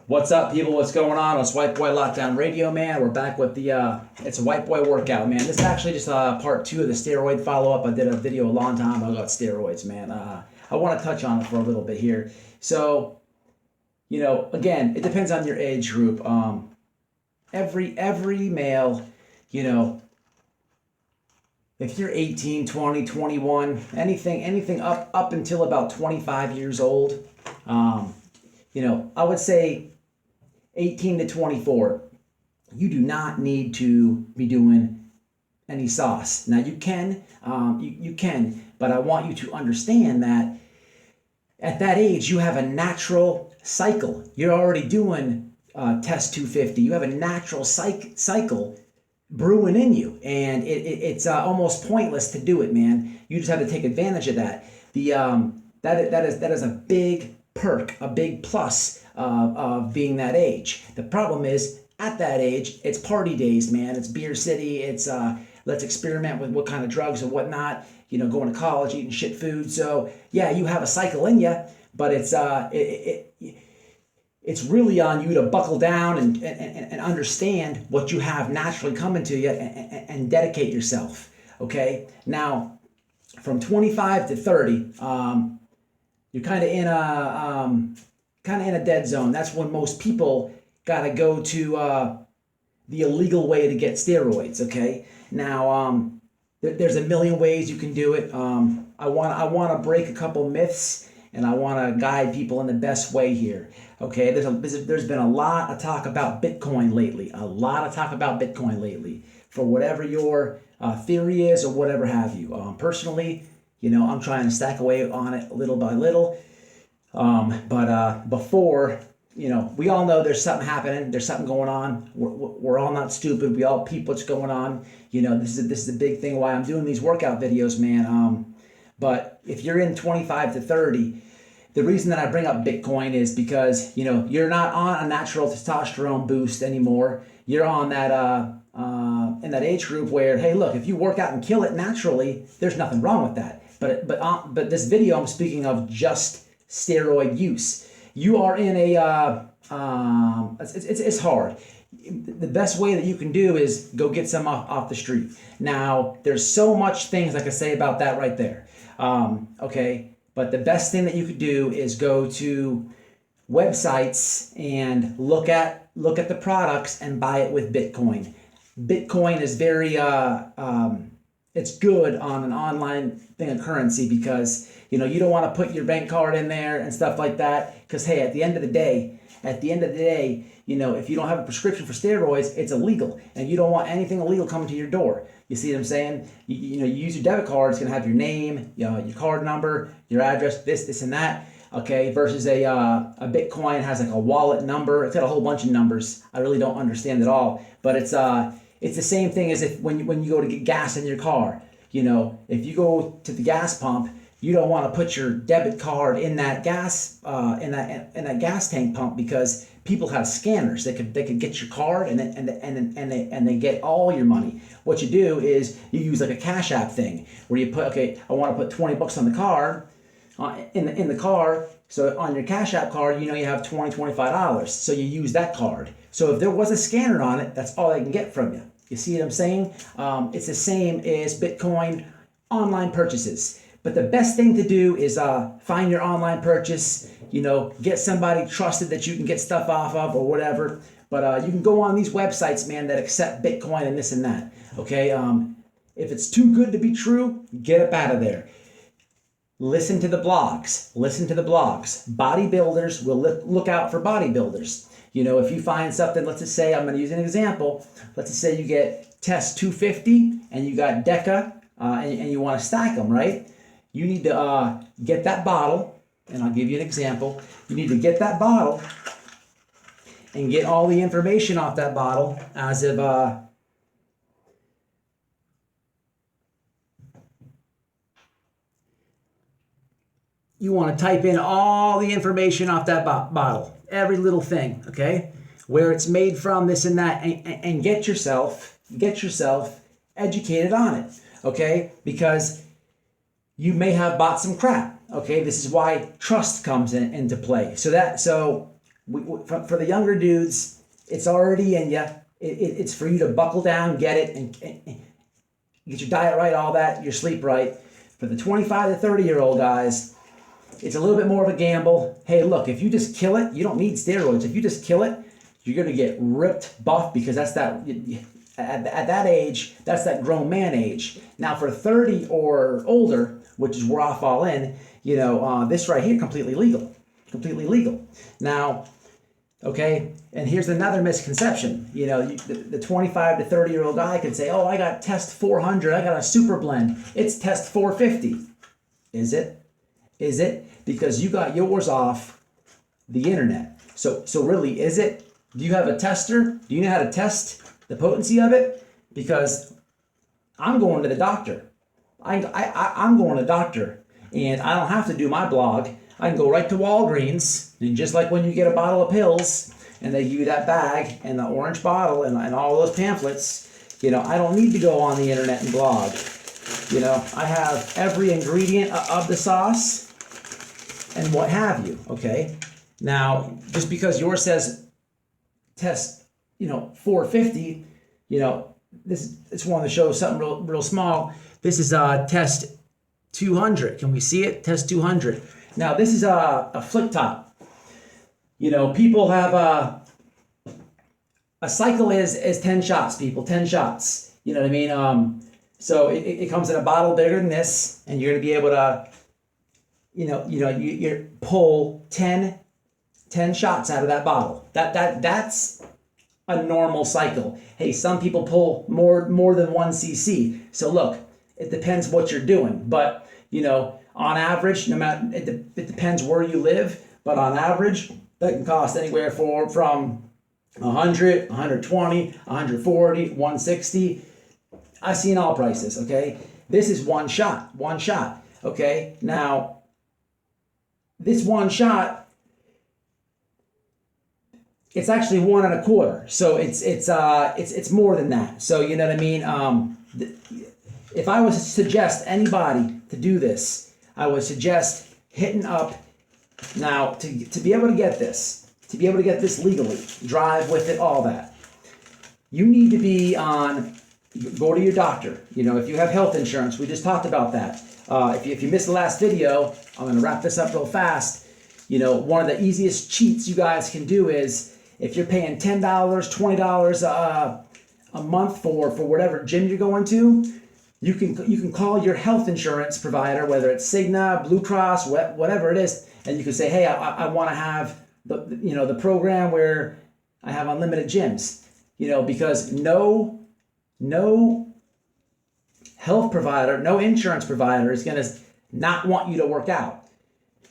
What's up, people? What's going on? It's White Boy Lockdown Radio, man. We're back with the, it's a White Boy workout, man. This is actually just part two of the steroid follow-up. I did a video a long time ago about steroids, man. I want to touch on it for a little bit here. So, again, it depends on your age group. Every male, if you're 18, 20, 21, anything up until about 25 years old, I would say 18 to 24, you do not need to be doing any sauce. Now you can, but I want you to understand that at that age, you have a natural cycle. You're already doing test 250. You have a natural cycle brewing in you, and it's almost pointless to do it, man. You just have to take advantage of that. That is a big perk, a big plus of being that age. The problem is, at that age, it's party days, man. It's beer city. It's let's experiment with what kind of drugs and whatnot. Going to college, eating shit food. So yeah, you have a cycle in you, but it's really on you to buckle down and understand what you have naturally coming to you and dedicate yourself. Okay, now from 25 to 30. You're kind of in a dead zone. That's when most people got to go to the illegal way to get steroids. Okay. Now there's a million ways you can do it. I want to break a couple myths, and I want to guide people in the best way here. Okay. There's been a lot of talk about Bitcoin lately. For whatever your theory is or whatever have you. Personally, I'm trying to stack away on it little by little. But before, we all know there's something happening. There's something going on. We're all not stupid. We all peep what's going on. This is a big thing why I'm doing these workout videos, man. But if you're in 25 to 30, the reason that I bring up Bitcoin is because, you're not on a natural testosterone boost anymore. You're on that, in that age group where, hey, look, if you work out and kill it naturally, there's nothing wrong with that. But this video, I'm speaking of just steroid use. You are in a it's hard. The best way that you can do is go get some off the street. Now there's so much things I could say about that right there. Okay, but the best thing that you could do is go to websites and look at the products and buy it with Bitcoin. Bitcoin is very it's good on an online thing of currency because you don't want to put your bank card in there and stuff like that, because hey, at the end of the day, if you don't have a prescription for steroids, it's illegal, and you don't want anything illegal coming to your door. You see what I'm saying? You use your debit card, it's gonna have your name, your card number, your address, this and that. Okay, versus a Bitcoin has like a wallet number. It's got a whole bunch of numbers. I really don't understand it all, but it's the same thing as if when you go to get gas in your car. If you go to the gas pump, you don't want to put your debit card in that gas in that gas tank pump, because people have scanners. They could get your card and they get all your money. What you do is you use like a Cash App thing where you put, okay, I want to put $20 on the card in the car. So on your Cash App card, you have $25. So you use that card. So if there was a scanner on it, that's all they can get from you. You see what I'm saying? It's the same as Bitcoin online purchases. But the best thing to do is find your online purchase, get somebody trusted that you can get stuff off of or whatever. But you can go on these websites, man, that accept Bitcoin and this and that. Okay? If it's too good to be true, get up out of there. Listen to the blogs. Bodybuilders will look out for bodybuilders. If you find something, let's just say, I'm going to use an example. Let's just say you get test 250 and you got DECA and you want to stack them, right? You need to get that bottle, and I'll give you an example. You need to get that bottle and get all the information off that bottle as if you want to type in all the information off that bottle, every little thing, okay? Where it's made from, this and that, and get yourself educated on it, okay? Because you may have bought some crap, okay? This is why trust comes into play. So For the younger dudes, it's already in you. It's for you to buckle down, get it, and get your diet right, all that, your sleep right. For the 25 to 30-year-old guys, it's a little bit more of a gamble. Hey, look, if you just kill it, you don't need steroids. If you just kill it, you're going to get ripped buff, because that's that, at that age, that's that grown man age. Now for 30 or older, which is where I fall in, this right here, completely legal. Now, okay, and here's another misconception. The 25 to 30-year-old guy can say, oh, I got test 400, I got a super blend. It's test 450. Is it? Because you got yours off the internet. So really, is it? Do you have a tester? Do you know how to test the potency of it? Because I'm going to the doctor. I'm going to the doctor, and I don't have to do my blog. I can go right to Walgreens, and just like when you get a bottle of pills, and they give you that bag and the orange bottle and all those pamphlets, I don't need to go on the internet and blog. I have every ingredient of the sauce and what have you, okay? Now, just because yours says test, 450, it's one to show something real small. This is test 200. Can we see it? Test 200. Now, this is a flip top. People have a cycle is 10 shots, people, 10 shots. You know what I mean? So it comes in a bottle bigger than this, and you're going to be able to, you pull 10 shots out of that bottle. That's a normal cycle. Hey, some people pull more than 1 cc. So look, it depends what you're doing, but on average, no matter it depends where you live, but on average, that can cost anywhere from 100, 120, 140, 160. I've seen all prices. Okay, this is one shot. Okay, now this one shot, it's actually 1 1/4. So it's more than that. So you know what I mean. If I was to suggest anybody to do this, I would suggest hitting up now to be able to get this, legally, drive with it, all that. You need to be go to your doctor. If you have health insurance, we just talked about that. If you missed the last video, I'm going to wrap this up real fast. One of the easiest cheats you guys can do is, if you're paying $10, $20 a month for whatever gym you're going to, you can call your health insurance provider, whether it's Cigna, Blue Cross, whatever it is, and you can say, hey, I want to have the program where I have unlimited gyms. Because no health provider, no insurance provider is going to not want you to work out.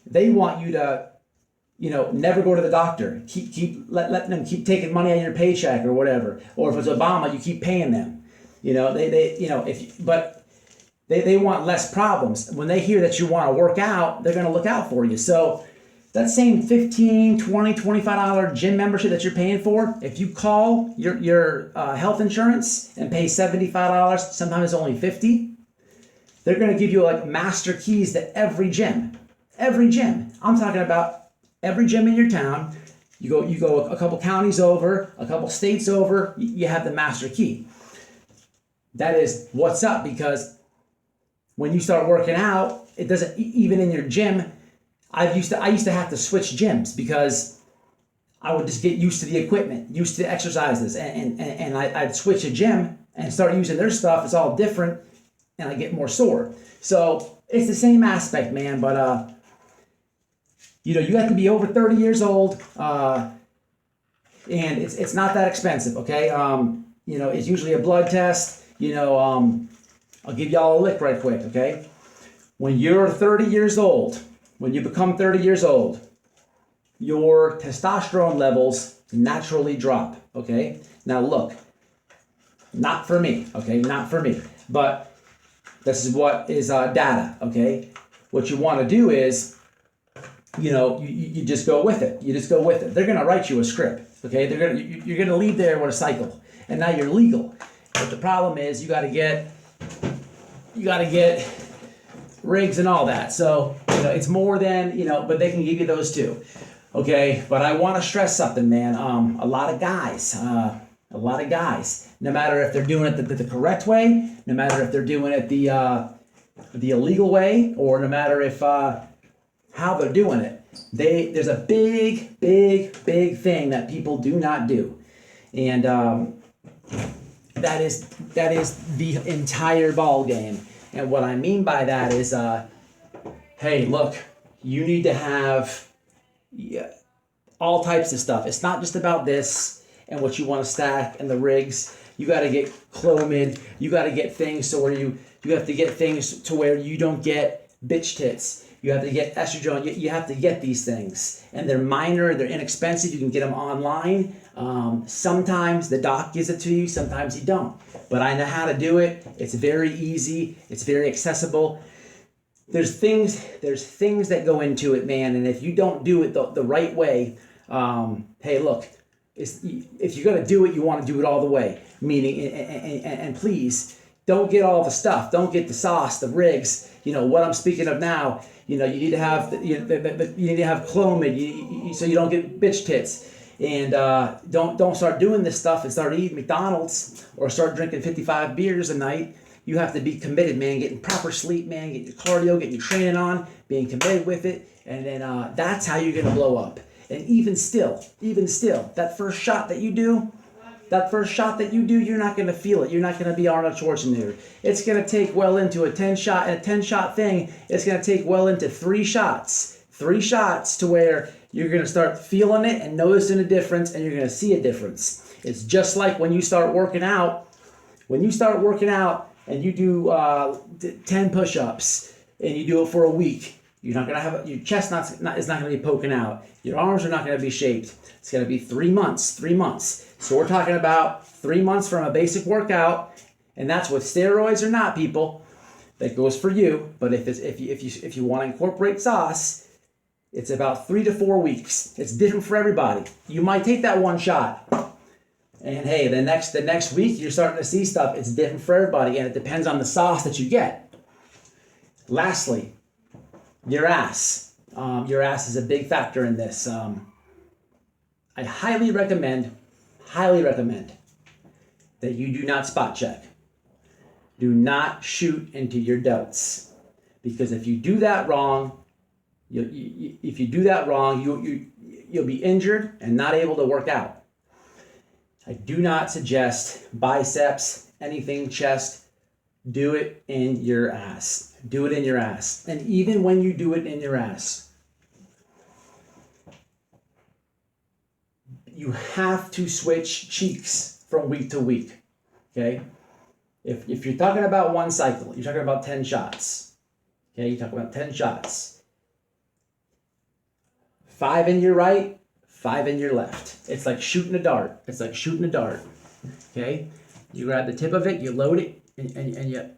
They want you to never go to the doctor. Let them keep taking money out of your paycheck or whatever. Or if it's Obama, you keep paying them. They want less problems. When they hear that you want to work out, they're going to look out for you. So that same $15, $20, $25 gym membership that you're paying for, if you call your health insurance and pay $75, sometimes only $50, they're going to give you like master keys to every gym. Every gym. I'm talking about every gym in your town. You go a couple counties over, a couple states over, you have the master key. That is what's up, because when you start working out, it doesn't, even in your gym, I used to have to switch gyms because I would just get used to the equipment, used to exercises, and I'd switch a gym and start using their stuff. It's all different, and I get more sore. So it's the same aspect, man, but you have to be over 30 years old, and it's not that expensive, okay? It's usually a blood test. I'll give y'all a lick right quick, okay? When you're 30 years old, when you become 30 years old, your testosterone levels naturally drop, okay? Now look, not for me, okay? Not for me, but this is what is data, okay? What you want to do is, you just go with it. You just go with it. They're going to write you a script, okay? You're going to leave there with a cycle, and now you're legal. But the problem is you got to get rigs and all that. So, it's more than, but they can give you those too. Okay, but I want to stress something, man. A lot of guys, no matter if they're doing it the correct way, no matter if they're doing it the illegal way, or no matter if how they're doing it, there's a big thing that people do not do, and that is the entire ball game. And what I mean by that is, hey, look, you need to have all types of stuff. It's not just about this and what you want to stack and the rigs. You got to get Clomid. You got to get things so where you have to get things to where you don't get bitch tits. You have to get estrogen. You have to get these things, and they're minor. They're inexpensive. You can get them online. Sometimes the doc gives it to you. Sometimes he don't. But I know how to do it. It's very easy. It's very accessible. There's things that go into it, man. And if you don't do it the right way, hey, look, if you're gonna do it, you want to do it all the way. Meaning, and please don't get all the stuff. Don't get the sauce, the rigs. You know what I'm speaking of now. You know, you need to have you need to have Clomid, so you don't get bitch tits. And don't start doing this stuff and start eating McDonald's or start drinking 55 beers a night. You have to be committed, man. Getting proper sleep, man. Getting your cardio, getting your training on, being committed with it, and then that's how you're gonna blow up. And even still, that first shot that you do, you're not gonna feel it. You're not gonna be Arnold Schwarzenegger. It's gonna take well into a 10-shot thing. It's gonna take well into 3 shots to where you're gonna start feeling it and noticing a difference, and you're gonna see a difference. It's just like when you start working out. And you do 10 push-ups and you do it for a week, you're not gonna have your chest is not gonna be poking out. Your arms are not gonna be shaped. It's gonna be 3 months. So we're talking about 3 months from a basic workout, and that's with steroids or not, people. That goes for you. But if you want to incorporate sauce, it's about 3 to 4 weeks. It's different for everybody. You might take that one shot. And hey, the next week you're starting to see stuff. It's different for everybody, and it depends on the sauce that you get. Lastly, your ass. Your ass is a big factor in this. I highly recommend that you do not spot check. Do not shoot into your delts, because if you do that wrong, you'll be injured and not able to work out. I do not suggest biceps, anything chest. Do it in your ass. Do it in your ass. And even when you do it in your ass, you have to switch cheeks from week to week. Okay? If you're talking about one cycle, you're talking about 10 shots. Okay? You're talking about 10 shots. 5 in your right, 5 in your left. It's like shooting a dart. Okay? You grab the tip of it, you load it, and you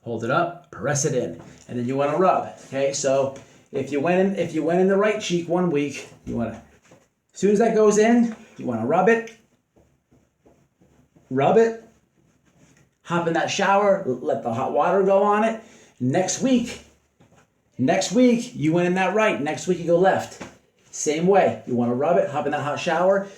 hold it up, press it in, and then you want to rub. Okay? So if you went in the right cheek one week, you want to, as soon as that goes in, you want to rub it, hop in that shower, let the hot water go on it. Next week, you went in that right. Next week, you go left. Same way. You want to rub it, hop in that hot shower.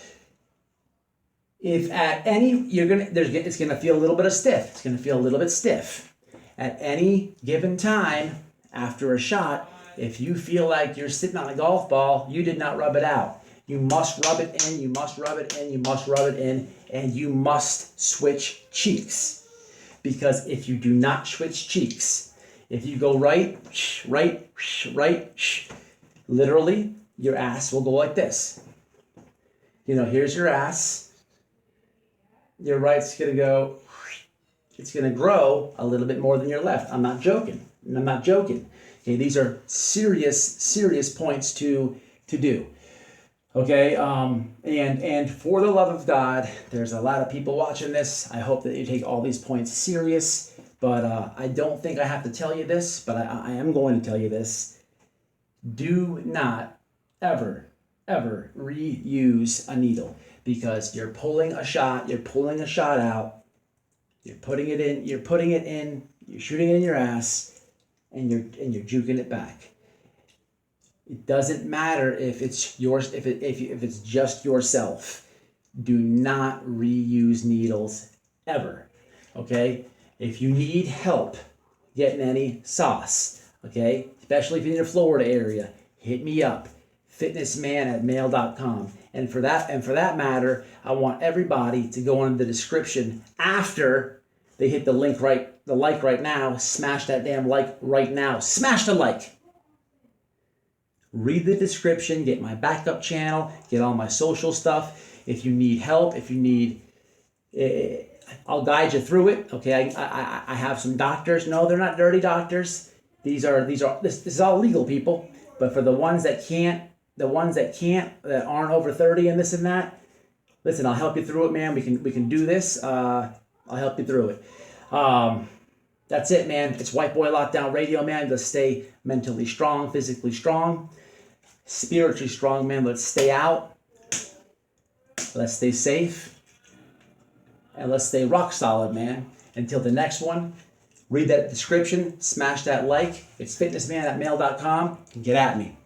If at any, it's gonna feel a little bit stiff. It's gonna feel a little bit stiff. At any given time after a shot, if you feel like you're sitting on a golf ball, you did not rub it out. You must rub it in. You must rub it in. You must rub it in, and you must switch cheeks. Because if you do not switch cheeks, if you go right, literally, your ass will go like this. Here's your ass. Your right's gonna go, it's gonna grow a little bit more than your left. I'm not joking. Okay, these are serious points to do. Okay, and for the love of God, there's a lot of people watching this. I hope that you take all these points serious, but I don't think I have to tell you this, but I am going to tell you this. Do not ever reuse a needle, because you're pulling a shot out, you're putting it in, you're shooting it in your ass, and you're juking it back. It doesn't matter if it's yours, if it's just yourself. Do not reuse needles ever. Okay? If you need help getting any sauce, okay, especially if you're in the Florida area, hit me up, fitnessman@mail.com. And for that matter, I want everybody to go in the description after they hit the like right now. Smash that damn like right now. Smash the like. Read the description, get my backup channel, get all my social stuff. If you need help, if you need, I'll guide you through it. Okay, I have some doctors. No, they're not dirty doctors. This is all legal people. But for the ones that can't, that aren't over 30 and this and that, listen, I'll help you through it, man. We can do this. I'll help you through it. That's it, man. It's White Boy Lockdown Radio, man. Let's stay mentally strong, physically strong, spiritually strong, man. Let's stay out. Let's stay safe. And let's stay rock solid, man. Until the next one, read that description, smash that like. It's fitnessman@mail.com. Get at me.